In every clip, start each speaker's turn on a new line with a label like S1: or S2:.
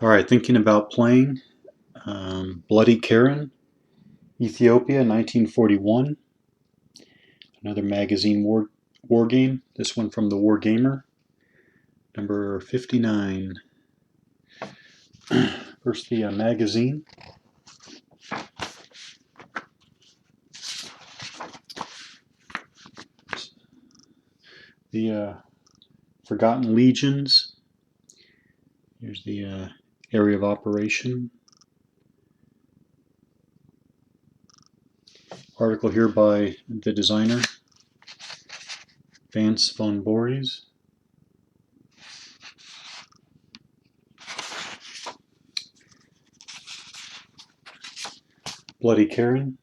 S1: All right, thinking about playing Bloody Keren, Ethiopia, 1941. Another magazine war game. This one from the War Gamer, number 59. First, the magazine. The Forgotten Legions. Here's the area of operation. Article here by the designer, Vance von Voorhis. Bloody Keren.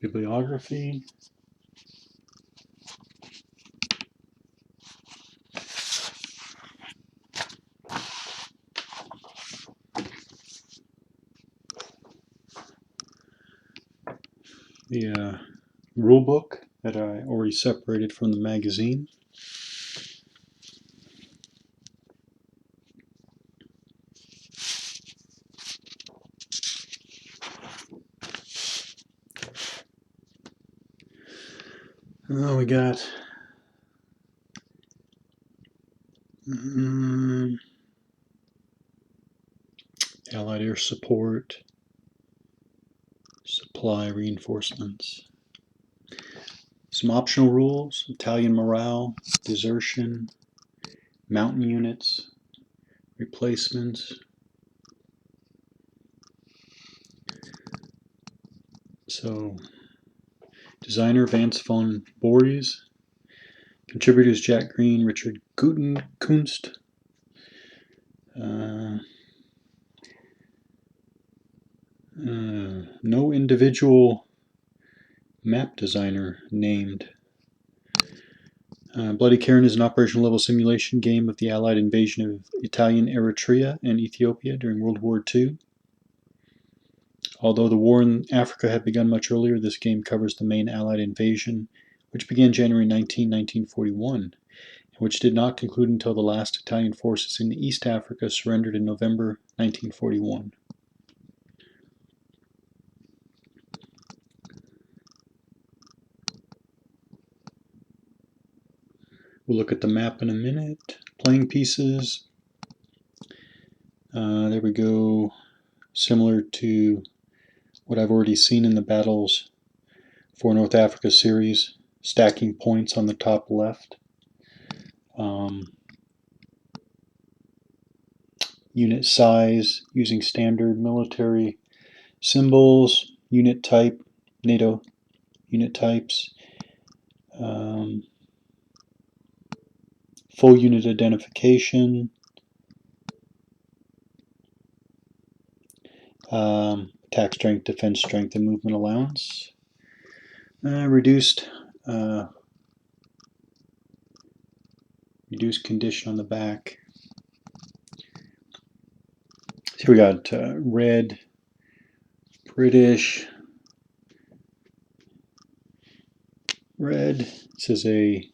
S1: Bibliography. The rule book that I already separated from the magazine. Oh, we got Allied air support, supply reinforcements. Some optional rules: Italian morale, desertion, mountain units, replacements. So, designer Vance von Voorhis, contributors Jack Green, Richard Kunst. No individual map designer named. Bloody Keren is an operational level simulation game of the Allied invasion of Italian Eritrea and Ethiopia during World War II. Although the war in Africa had begun much earlier, this game covers the main Allied invasion, which began January 19, 1941, and which did not conclude until the last Italian forces in East Africa surrendered in November 1941. We'll look at the map in a minute. Playing pieces. There we go. Similar to what I've already seen in the Battles for North Africa series. Stacking points on the top left. Unit size using standard military symbols. Unit type, NATO unit types. Full unit identification. Attack strength, defense strength, and movement allowance. Reduced condition on the back. So we got red, British, red. This is a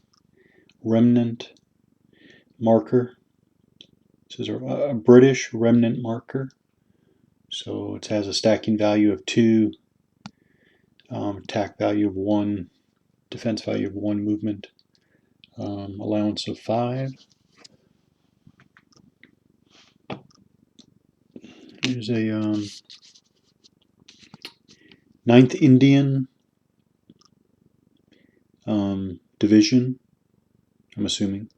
S1: remnant marker. This is a British remnant marker. So it has a stacking value of 2, attack value of 1, defense value of 1, movement allowance of 5. Here's a 9th Indian division, I'm assuming.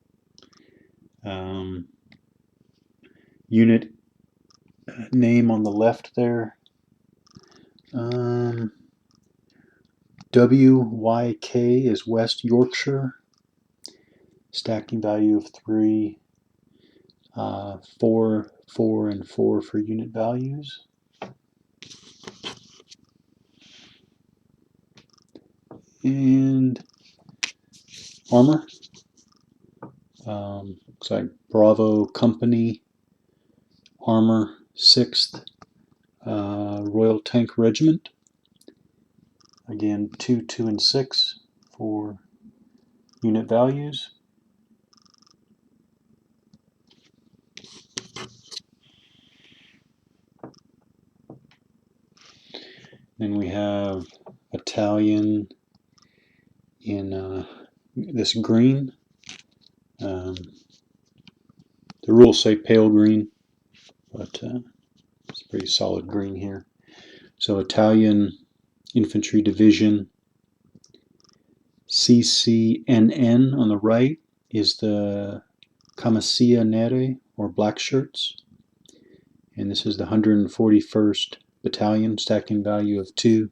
S1: Unit name on the left there. WYK is West Yorkshire. Stacking value of 3, 4, 4, and 4 for unit values. And armor. Looks like Bravo Company armor, 6th Royal Tank Regiment. Again, 2, 2, and 6 for unit values. Then we have Italian in this green. The rules say pale green, but it's a pretty solid green here. So Italian Infantry Division CCNN on the right is the Camicia Nere, or black shirts. And this is the 141st Battalion, stacking value of 2,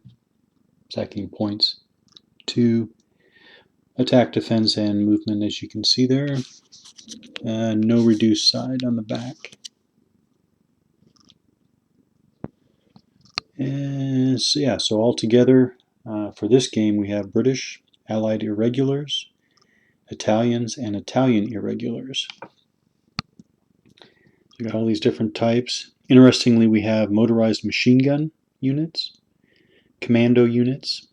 S1: stacking points 2. Attack, defense, and movement, as you can see there. No reduced side on the back. And so, yeah, so altogether for this game we have British, Allied Irregulars, Italians, and Italian Irregulars. You got all these different types. Interestingly, we have motorized machine gun units, commando units.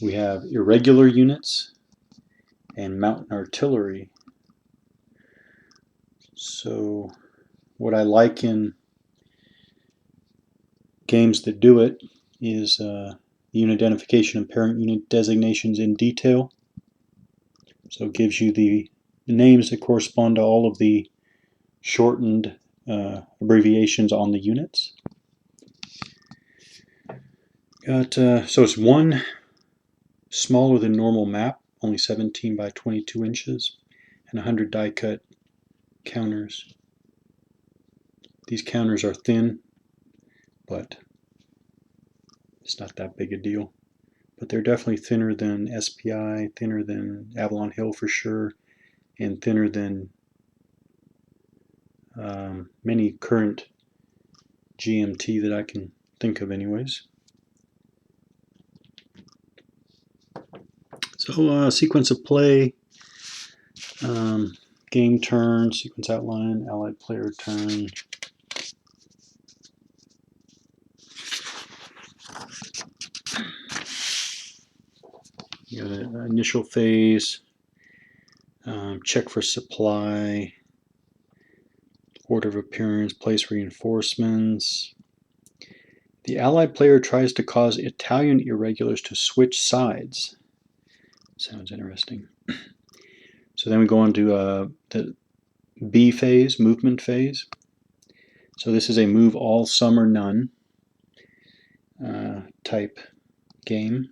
S1: We have irregular units and mountain artillery. So what I like in games that do it is unit identification and parent unit designations in detail. So it gives you the names that correspond to all of the shortened abbreviations on the units. So it's one smaller than normal map, only 17 by 22 inches, and 100 die cut counters. These counters are thin, but it's not that big a deal. But they're definitely thinner than SPI, thinner than Avalon Hill for sure, and thinner than many current GMT that I can think of anyways. So sequence of play, game turn, sequence outline, allied player turn. You got an initial phase, check for supply, order of appearance, place reinforcements. The allied player tries to cause Italian irregulars to switch sides. Sounds interesting. So then we go on to the B phase, movement phase. So this is a move all, some, or none type game.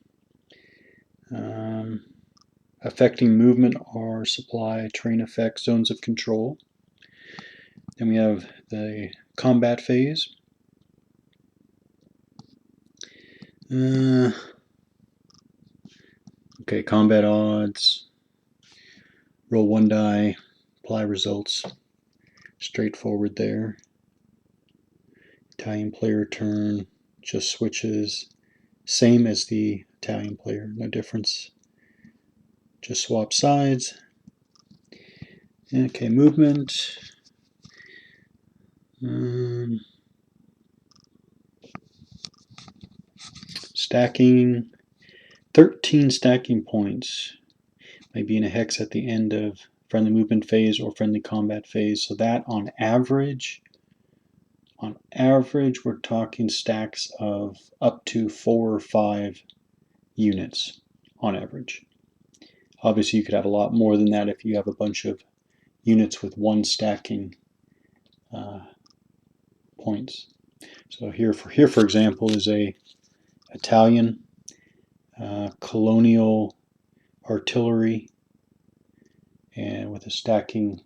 S1: Affecting movement are supply, terrain effects, zones of control. Then we have the combat phase. Okay, combat odds. Roll 1 die, apply results. Straightforward there. Italian player turn, just switches. Same as the Italian player, no difference. Just swap sides. Okay, movement. Stacking. 13 stacking points. Maybe in a hex at the end of friendly movement phase or friendly combat phase. So that on average, we're talking stacks of up to 4 or 5 units on average. Obviously, you could have a lot more than that if you have a bunch of units with 1 stacking points. So here, for example, is a Italian colonial artillery, and with a stacking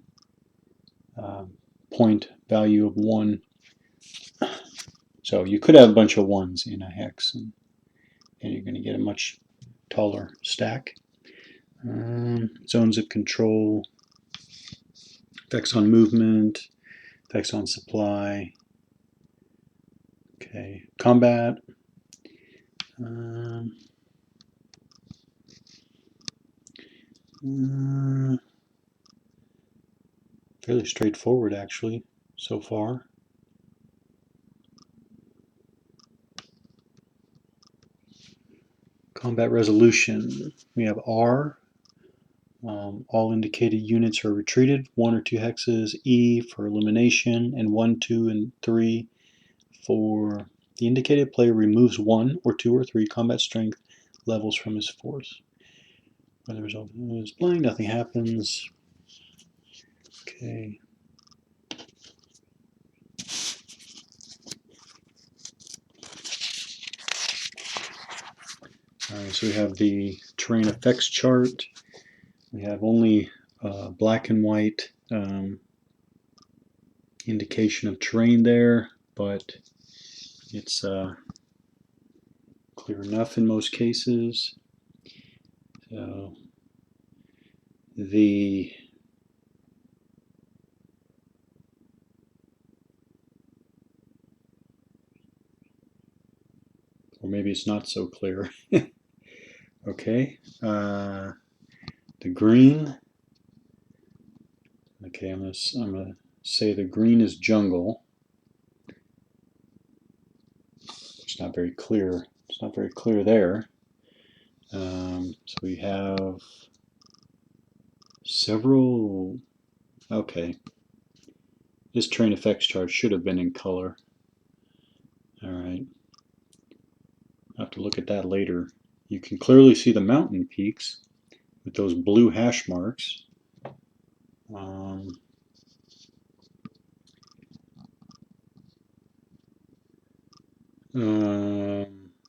S1: point value of 1. So you could have a bunch of 1s in a hex, and you're going to get a much taller stack. Zones of control, effects on movement, effects on supply. Okay, combat. Fairly straightforward actually so far. Combat resolution. We have R. All indicated units are retreated. 1 or 2 hexes. E for elimination, and 1, 2, and 3 for the indicated player removes 1 or 2 or 3 combat strength levels from his force. When the result is blank, nothing happens. Okay. Alright, so we have the terrain effects chart. We have only black and white indication of terrain there, but it's clear enough in most cases. So or maybe it's not so clear. Okay, the green. Okay, I'm gonna say the green is jungle. It's not very clear. It's not very clear there. So we have several. Okay, this terrain effects chart should have been in color. All right, I'll have to look at that later. You can clearly see the mountain peaks with those blue hash marks.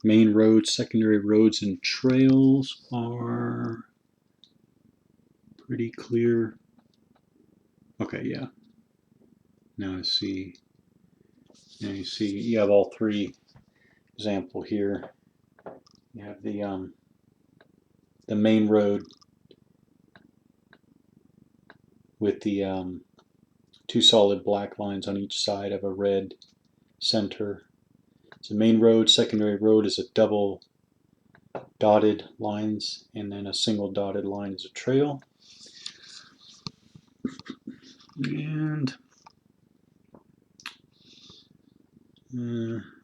S1: Main roads, secondary roads, and trails are pretty clear. Okay, yeah. Now I see. Now you see you have all three example here. You have the main road with the 2 solid black lines on each side of a red center. So main road, secondary road is a double dotted lines, and then a single dotted line is a trail. And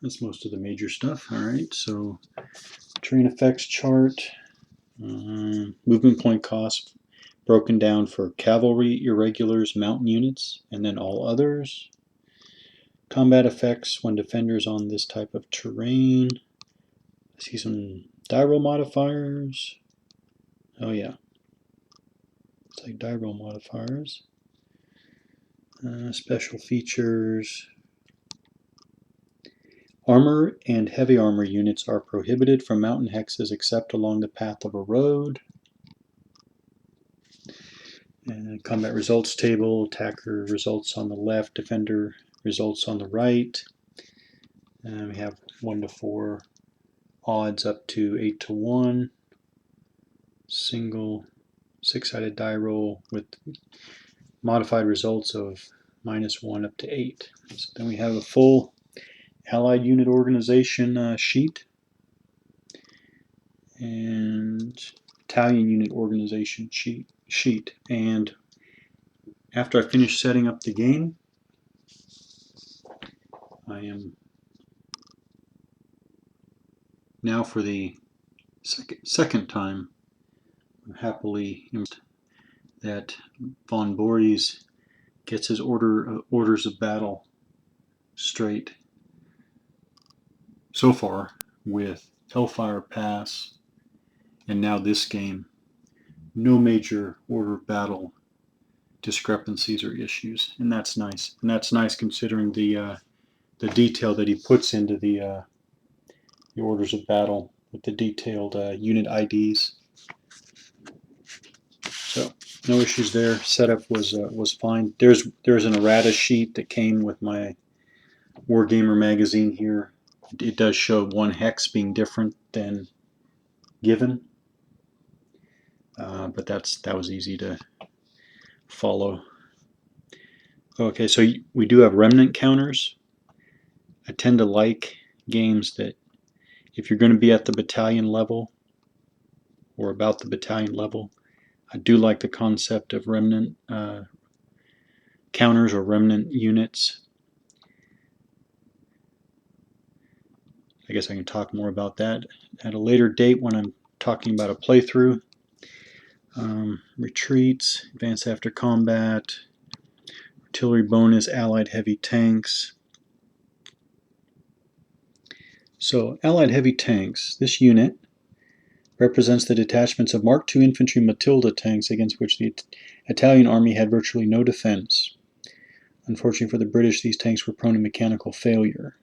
S1: that's most of the major stuff. All right, so terrain effects chart, movement point cost broken down for cavalry, irregulars, mountain units, and then all others. Combat effects when defenders on this type of terrain. I see some die roll modifiers. Oh yeah, it's like die roll modifiers. Special features. Armor and heavy armor units are prohibited from mountain hexes except along the path of a road. And combat results table, attacker results on the left, defender results on the right. And we have 1 to 4 odds up to 8 to 1. Single 6-sided die roll with modified results of -1 up to 8. So then we have a full Allied unit organization sheet and Italian unit organization sheet. And after I finish setting up the game, I am now for the second time happily that von Borries gets his orders of battle straight so far with Hellfire Pass and now this game. No major order of battle discrepancies or issues, and that's nice. And that's nice considering the detail that he puts into the orders of battle with the detailed unit IDs. So no issues there. Setup was fine. There's an errata sheet that came with my Wargamer magazine here. It does show 1 hex being different than given, but that was easy to follow. Okay, so we do have remnant counters. I tend to like games that if you're going to be at the battalion level or about the battalion level, I do like the concept of remnant counters or remnant units. I guess I can talk more about that at a later date when I'm talking about a playthrough. Retreats, advance after combat, artillery bonus, allied heavy tanks. So allied heavy tanks, this unit represents the detachments of Mark II infantry Matilda tanks against which the Italian army had virtually no defense. Unfortunately for the British, these tanks were prone to mechanical failure.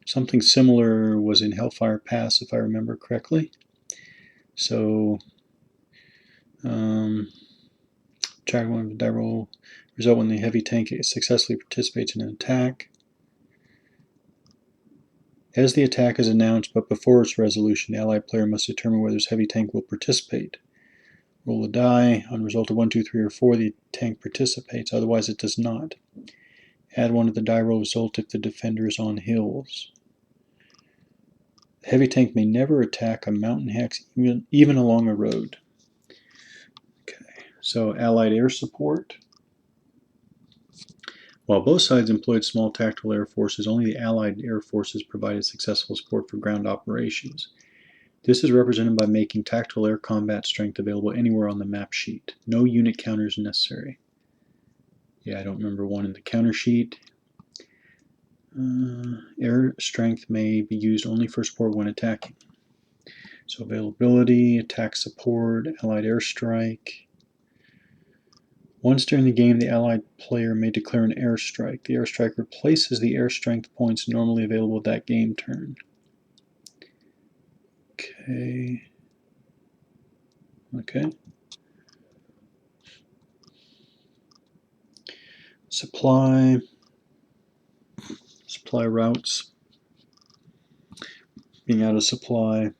S1: Something similar was in Hellfire Pass, if I remember correctly. So, track one of the die roll result when the heavy tank successfully participates in an attack. As the attack is announced, but before its resolution, the allied player must determine whether his heavy tank will participate. Roll a die. On a result of 1, 2, 3, or 4, the tank participates. Otherwise, it does not. Add 1 to the die roll result if the defender is on hills. The heavy tank may never attack a mountain hex, even along a road. Okay, so Allied air support. While both sides employed small tactical air forces, only the Allied air forces provided successful support for ground operations. This is represented by making tactical air combat strength available anywhere on the map sheet. No unit counters necessary. Yeah, I don't remember one in the counter sheet. Air strength may be used only for support when attacking. So availability, attack support, Allied airstrike. Once during the game, the Allied player may declare an airstrike. The airstrike replaces the air strength points normally available that game turn. Okay. Supply routes. Being out of supply.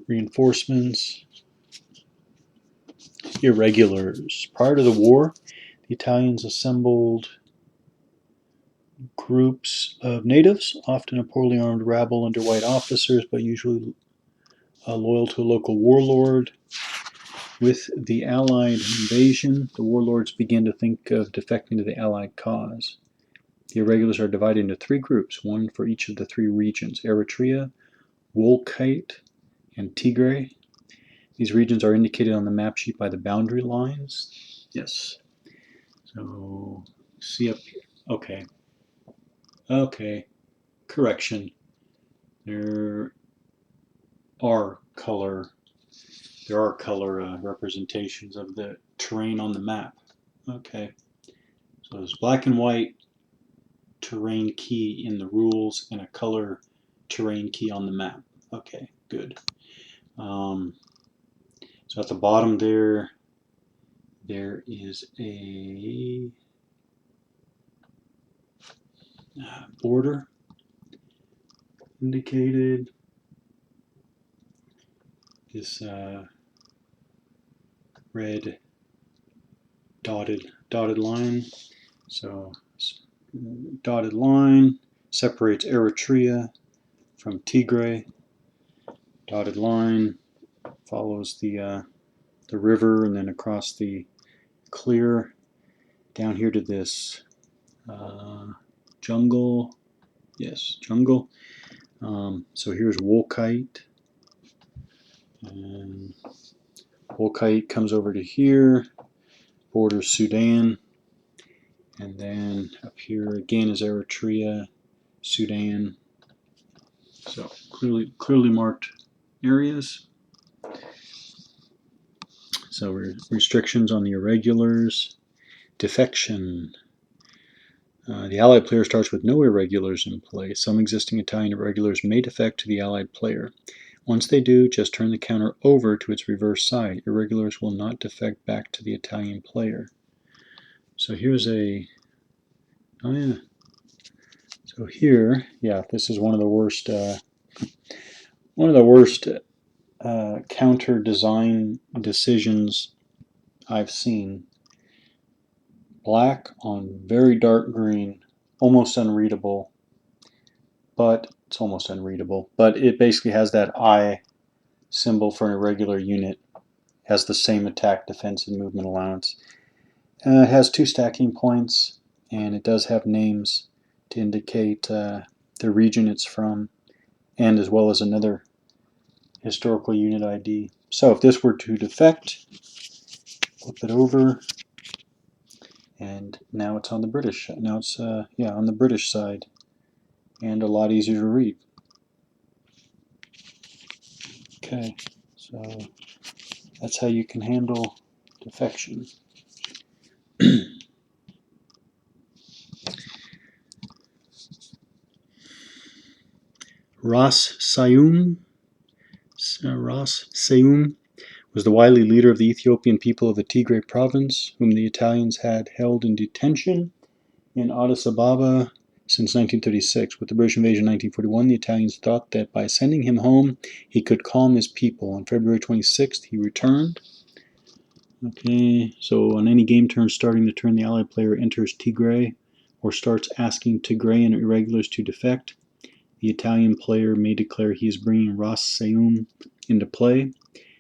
S1: Reinforcements. Irregulars. Prior to the war, the Italians assembled groups of natives, often a poorly armed rabble under white officers, but usually loyal to a local warlord. With the Allied invasion, the warlords began to think of defecting to the Allied cause. The irregulars are divided into 3 groups, one for each of the 3 regions: Eritrea, Wolkite, and Tigray. These regions are indicated on the map sheet by the boundary lines. Yes. So, see up here. Okay. Correction. There are color representations of the terrain on the map. Okay. So there's black and white terrain key in the rules and a color terrain key on the map. Okay, good. So at the bottom there is a border indicated. This red dotted line. So dotted line separates Eritrea from Tigray. Dotted line follows the river and then across the clear down here to this jungle. Yes, jungle. So here's Wolkite. And Wolkite comes over to here, borders Sudan, and then up here again is Eritrea, Sudan. So clearly marked areas. So restrictions on the irregulars. Defection. The Allied player starts with no irregulars in play. Some existing Italian irregulars may defect to the Allied player. Once they do, just turn the counter over to its reverse side. Irregulars will not defect back to the Italian player. So here's a... Oh yeah. So here, yeah, this is one of the worst counter design decisions I've seen. Black on very dark green, almost unreadable, but it's almost unreadable. But it basically has that eye symbol for an irregular unit, has the same attack, defense, and movement allowance. It has 2 stacking points, and it does have names to indicate the region it's from, and as well as another historical unit ID. So if this were to defect, flip it over, and now it's on the British. Now it's on the British side, and a lot easier to read. Okay, so that's how you can handle defection. Ras Sayum was the wily leader of the Ethiopian people of the Tigray province, whom the Italians had held in detention in Addis Ababa since 1936. With the British invasion in 1941, the Italians thought that by sending him home, he could calm his people. On February 26th, he returned. Okay, so on any game turn starting the turn, the Allied player enters Tigray or starts asking Tigrayan irregulars to defect. The Italian player may declare he is bringing Ras Sayum into play.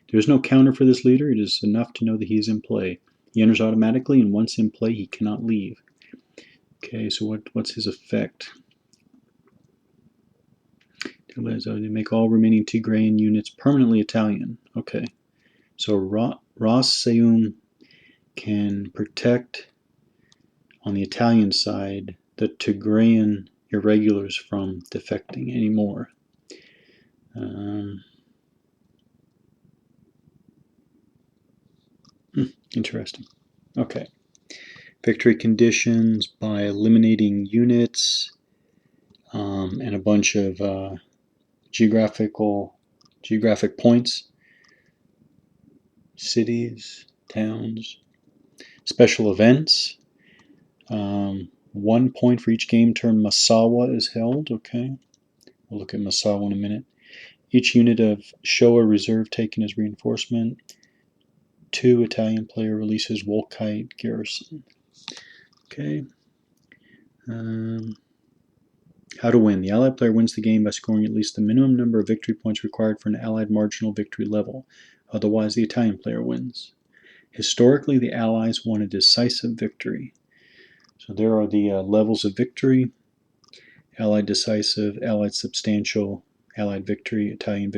S1: There is no counter for this leader. It is enough to know that he is in play. He enters automatically, and once in play, he cannot leave. Okay, so what's his effect? To make all remaining Tigrayan units permanently Italian. Okay, so Ras Sayum can protect, on the Italian side, the Tigrayan irregulars from defecting anymore. Interesting. Okay. Victory conditions by eliminating units and a bunch of geographic points, cities, towns, special events. 1 point for each game turn Masawa is held. Okay, we'll look at Masawa in a minute. Each unit of Showa reserve taken as reinforcement. 2 Italian player releases Wolkite garrison. Okay. How to win. The Allied player wins the game by scoring at least the minimum number of victory points required for an Allied marginal victory level. Otherwise, the Italian player wins. Historically, the Allies won a decisive victory. So there are the levels of victory: Allied decisive, Allied substantial, Allied victory, Italian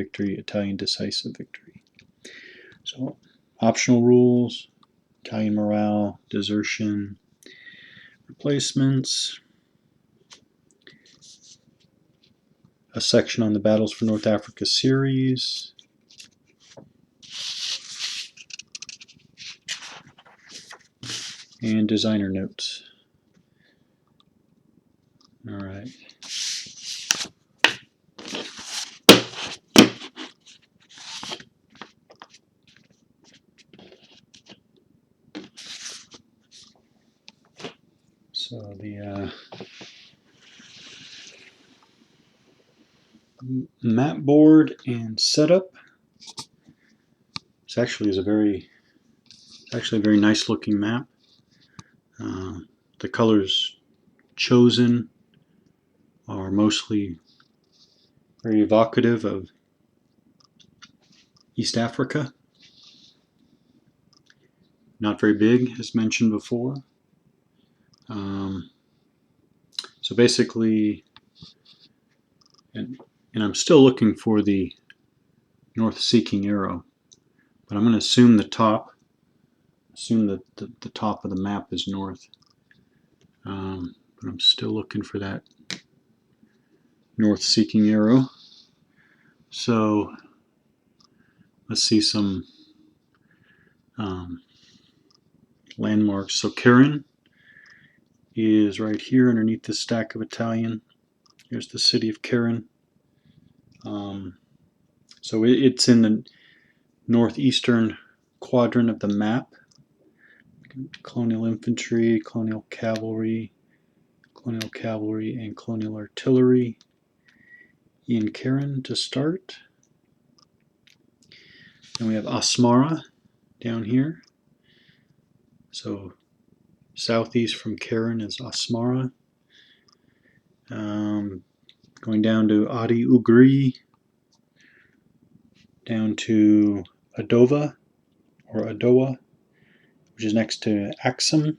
S1: decisive victory. So optional rules: Italian morale, desertion, replacements. A section on the Battles for North Africa series. And designer notes. All right. So the map board and setup. This actually is a very nice looking map. The colors chosen are mostly very evocative of East Africa. Not very big, as mentioned before. So basically, and I'm still looking for the north-seeking arrow, but I'm going to assume the top. Assume that the top of the map is north, but I'm still looking for that north-seeking arrow. So let's see some landmarks. So Keren is right here underneath this stack of Italian. Here's the city of Keren. So it's in the northeastern quadrant of the map. Colonial infantry, colonial cavalry, and colonial artillery in Keren to start. Then we have Asmara down here. So southeast from Keren is Asmara. Going down to Adi Ugri, down to Adowa, which is next to Axum.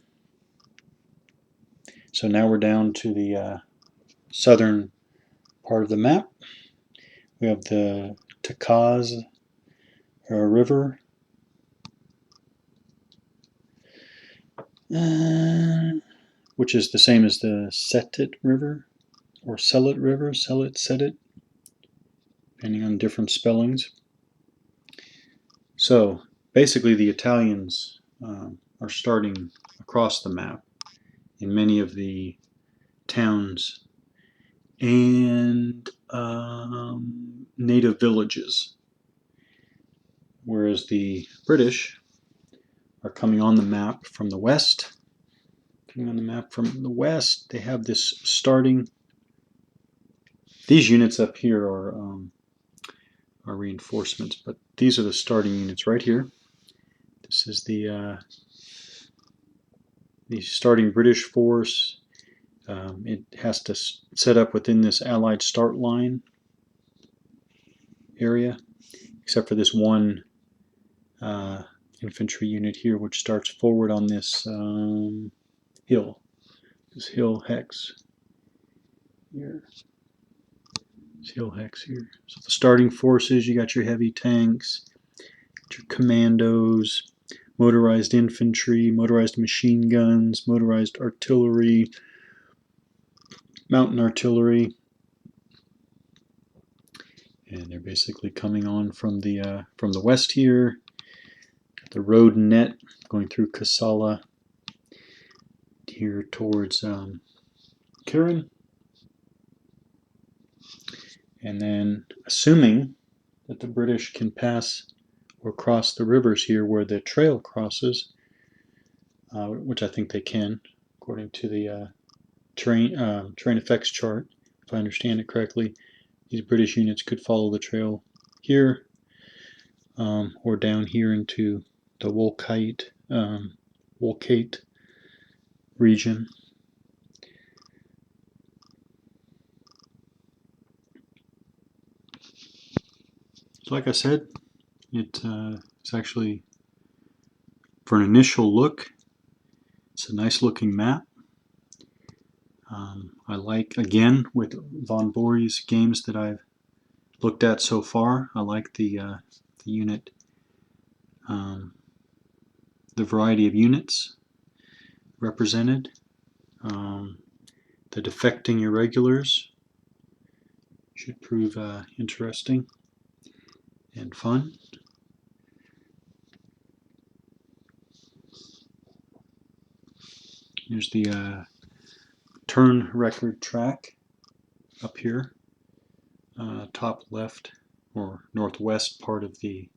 S1: So now we're down to the southern part of the map. We have the Takaz River, which is the same as the Setit River, or Selit River, Setit, depending on different spellings. So basically the Italians are starting across the map in many of the towns and native villages, whereas the British are coming on the map from the west. Coming on the map from the west, they have this starting. These units up here are reinforcements, but these are the starting units right here. This is the starting British force. It has to set up within this Allied start line area, except for this one infantry unit here, which starts forward on this hill. This hill hex here. This hill hex here. So the starting forces, you got your heavy tanks, your commandos, motorized infantry, motorized machine guns, motorized artillery, mountain artillery, and they're basically coming on from the west here. The road net going through Kassala here towards Keren, and then assuming that the British can pass or cross the rivers here where the trail crosses, which I think they can, according to the terrain effects chart, if I understand it correctly. These British units could follow the trail here, or down here into the Wolkate region. So like I said, it's actually, for an initial look, it's a nice looking map. I like, again, with Von Voorhees games that I've looked at so far, I like the unit, the variety of units represented, the defecting irregulars should prove interesting and fun. Here's the turn record track up here, top left or northwest part of the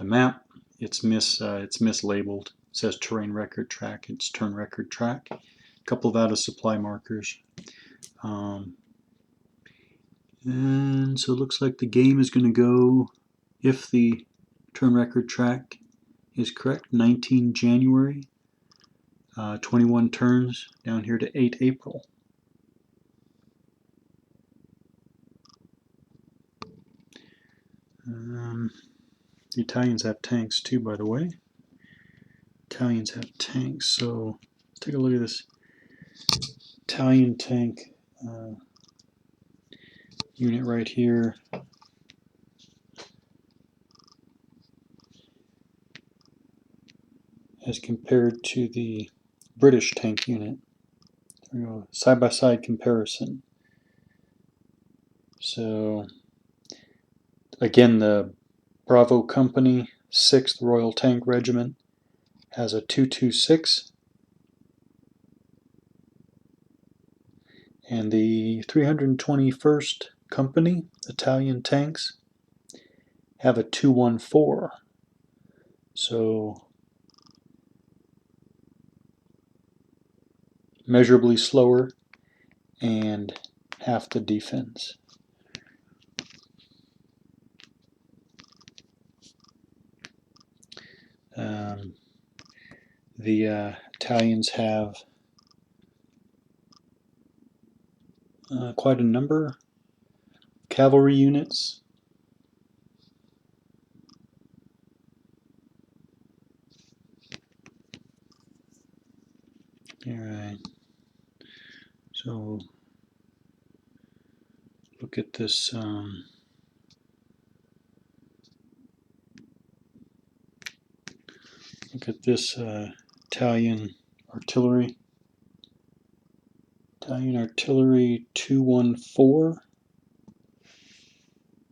S1: map. It's mislabeled. It says terrain record track. It's turn record track. A couple of out of supply markers. And so it looks like the game is going to go, if the turn record track is correct, 19 January, 21 turns down here to 8 April. The Italians have tanks too, by the way. Italians have tanks, so let's take a look at this Italian tank unit right here. As compared to the British tank unit. There we go, side-by-side comparison. So again, the Bravo Company 6th Royal Tank Regiment has a 226, and the 321st Company Italian tanks have a 214. So measurably slower and half the defense. The Italians have quite a number of cavalry units. Alright, so look at this. Look at this Italian artillery. Italian artillery 214.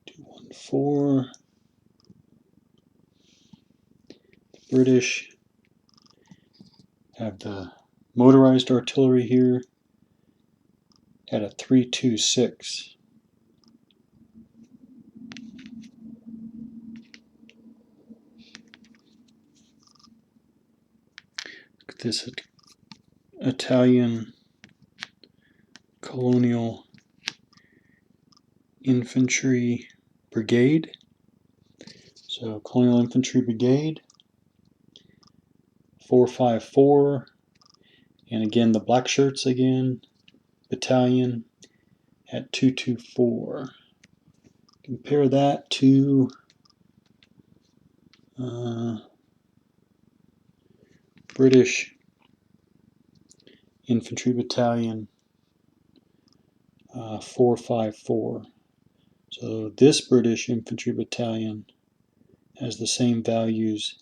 S1: 214. The British have the motorized artillery here at a 326. Look at this Italian Colonial Infantry Brigade. So Colonial Infantry Brigade 454, and again the black shirts again, battalion at 224. Compare that to British Infantry Battalion 454. So this British Infantry Battalion has the same values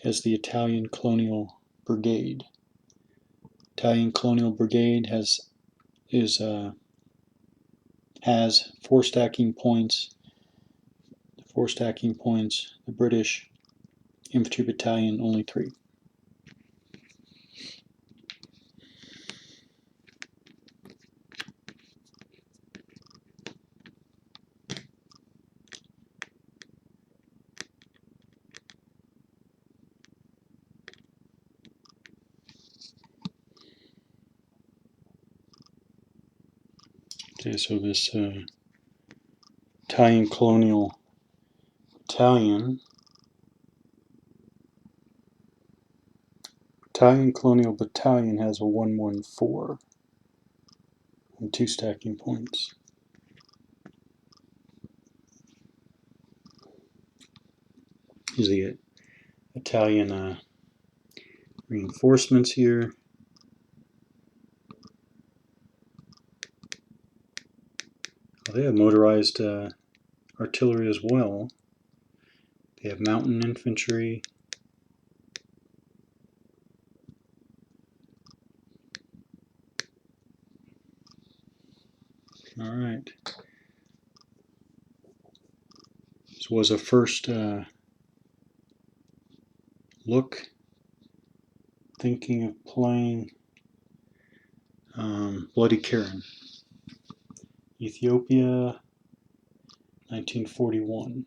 S1: as the Italian Colonial Brigade. Italian Colonial Brigade has 4 stacking points. The British Infantry Battalion only 3. Okay, so this Italian Colonial Battalion has a 114 and 2 stacking points. Here's the Italian reinforcements here. Well, they have motorized artillery as well. They have mountain infantry. All right. This was a first look. Thinking of playing Bloody Keren, Ethiopia, 1941.